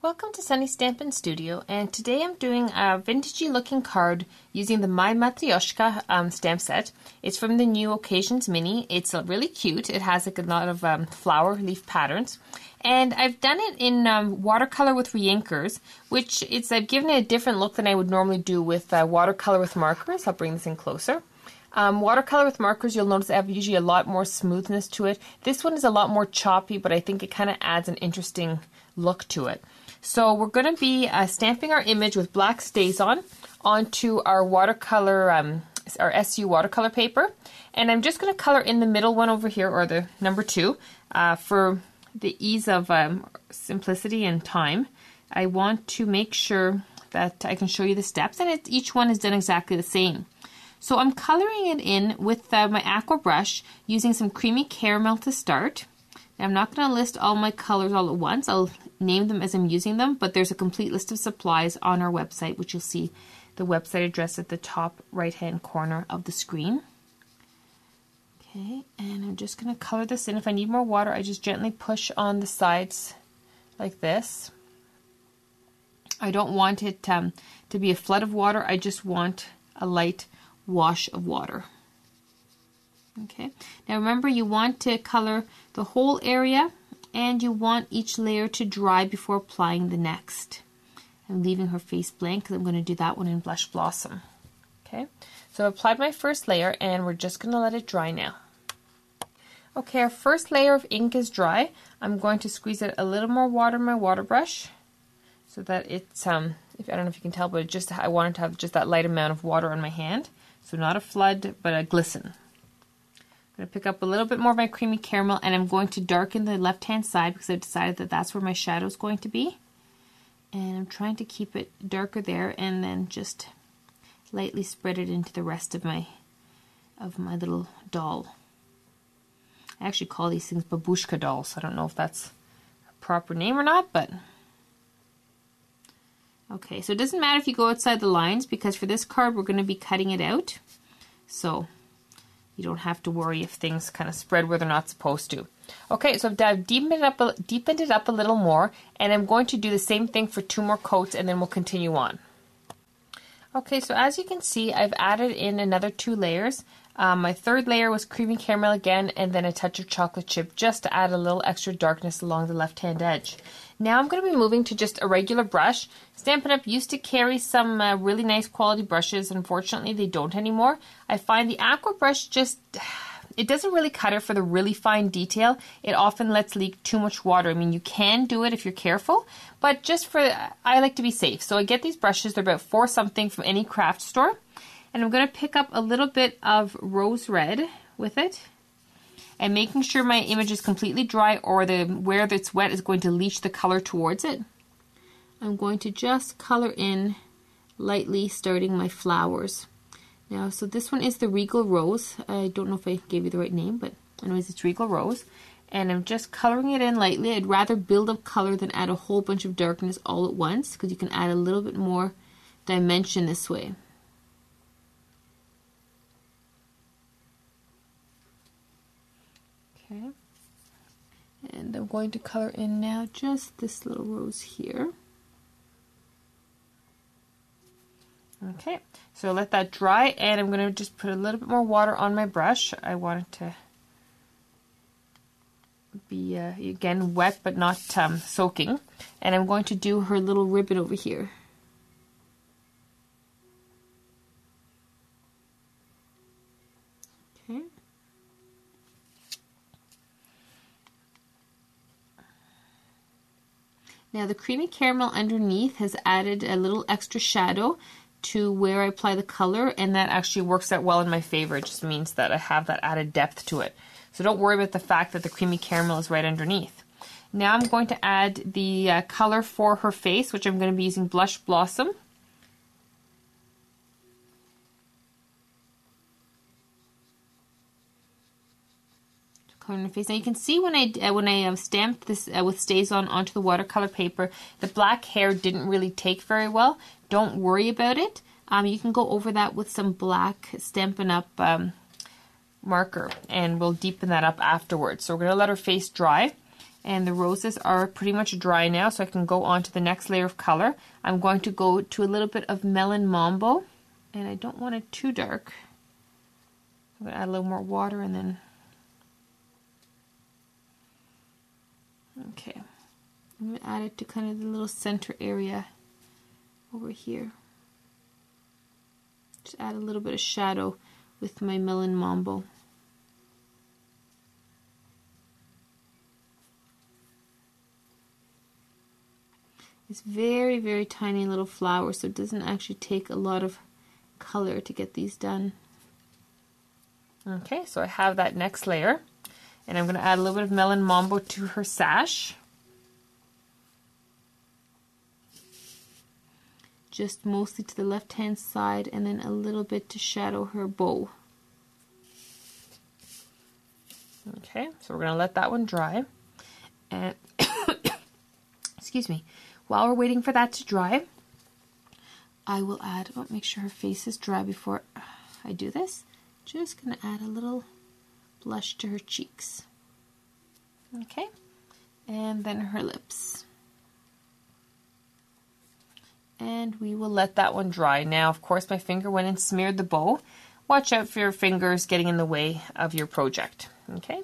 Welcome to Sunny Stampin' Studio, and today I'm doing a vintagey looking card using the My Matryoshka stamp set. It's from the new Occasions Mini. It's really cute. It has like a lot of flower leaf patterns. And I've done it in watercolor with reinkers, which I've given it a different look than I would normally do with watercolor with markers. I'll bring this in closer. Watercolor with markers, you'll notice I have usually a lot more smoothness to it. This one is a lot more choppy, but I think it kind of adds an interesting look to it. So we're going to be stamping our image with black StazOn onto our watercolor, our SU watercolor paper. And I'm just going to color in the middle one over here, or the number 2, for the ease of simplicity and time. I want to make sure that I can show you the steps, and each one is done exactly the same. So I'm coloring it in with my aqua brush using some creamy caramel to start. Now, I'm not going to list all my colors all at once. I'll name them as I'm using them, but there's a complete list of supplies on our website, which you'll see the website address at the top right-hand corner of the screen. Okay, and I'm just going to color this in. If I need more water, I just gently push on the sides like this. I don't want it to be a flood of water. I just want a light wash of water. Okay, now remember, you want to color the whole area and you want each layer to dry before applying the next. I'm leaving her face blank because I'm going to do that one in Blush Blossom. Okay, so I've applied my first layer and we're just going to let it dry now. Okay, our first layer of ink is dry. I'm going to squeeze out a little more water in my water brush so that it's, I don't know if you can tell, but I wanted to have just that light amount of water on my hand. So not a flood, but a glisten. I'm going to pick up a little bit more of my creamy caramel, and I'm going to darken the left-hand side because I've decided that that's where my shadow is going to be. And I'm trying to keep it darker there, and then just lightly spread it into the rest of my little doll. I actually call these things babushka dolls. I don't know if that's a proper name or not, but okay. So it doesn't matter if you go outside the lines, because for this card we're going to be cutting it out. So you don't have to worry if things kind of spread where they're not supposed to. Okay, so I've deepened it up a little more, and I'm going to do the same thing for 2 more coats, and then we'll continue on. Okay, so as you can see, I've added in another 2 layers. My third layer was creamy caramel again, and then a touch of chocolate chip just to add a little extra darkness along the left-hand edge. Now I'm going to be moving to just a regular brush. Stampin' Up! Used to carry some really nice quality brushes. Unfortunately, they don't anymore. I find the aqua brush it doesn't really cut it for the really fine detail. It often lets leak too much water. I mean, you can do it if you're careful, but I like to be safe. So I get these brushes. They're about $4 something from any craft store. And I'm going to pick up a little bit of rose red with it, and making sure my image is completely dry, or where it's wet is going to leach the color towards it. I'm going to just color in lightly, starting my flowers. Now, so this one is the Regal Rose. I don't know if I gave you the right name, but anyways, it's Regal Rose. And I'm just coloring it in lightly. I'd rather build up color than add a whole bunch of darkness all at once, because you can add a little bit more dimension this way. Okay, and I'm going to color in now just this little rose here. Okay, so let that dry, and I'm going to just put a little bit more water on my brush. I want it to be, again, wet but not soaking. And I'm going to do her little ribbon over here. Okay. Now the creamy caramel underneath has added a little extra shadow to where I apply the color, and that actually works out well in my favor. It just means that I have that added depth to it. So don't worry about the fact that the creamy caramel is right underneath. Now I'm going to add the color for her face, which I'm going to be using Blush Blossom. Color in her face. Now you can see when I stamped this with StazOn onto the watercolor paper, the black hair didn't really take very well. Don't worry about it. You can go over that with some black Stampin' Up! Marker, and we'll deepen that up afterwards. So we're going to let her face dry, And the roses are pretty much dry now, so I can go on to the next layer of color. I'm going to go to a little bit of Melon Mambo, and I don't want it too dark. I'm going to add a little more water and then... Okay. I'm going to add it to kind of the little center area over here. Just add a little bit of shadow with my Melon Mambo. It's very, very tiny little flower, so it doesn't actually take a lot of color to get these done. Okay, so I have that next layer, and I'm going to add a little bit of Melon Mambo to her sash. Just mostly to the left-hand side, and then a little bit to shadow her bow. Okay, so we're going to let that one dry. And excuse me. While we're waiting for that to dry, I will add, make sure her face is dry before I do this. Just going to add a little blush to her cheeks. Okay, and then her lips. And we will let that one dry. Now, of course, my finger went and smeared the bow. Watch out for your fingers getting in the way of your project. Okay,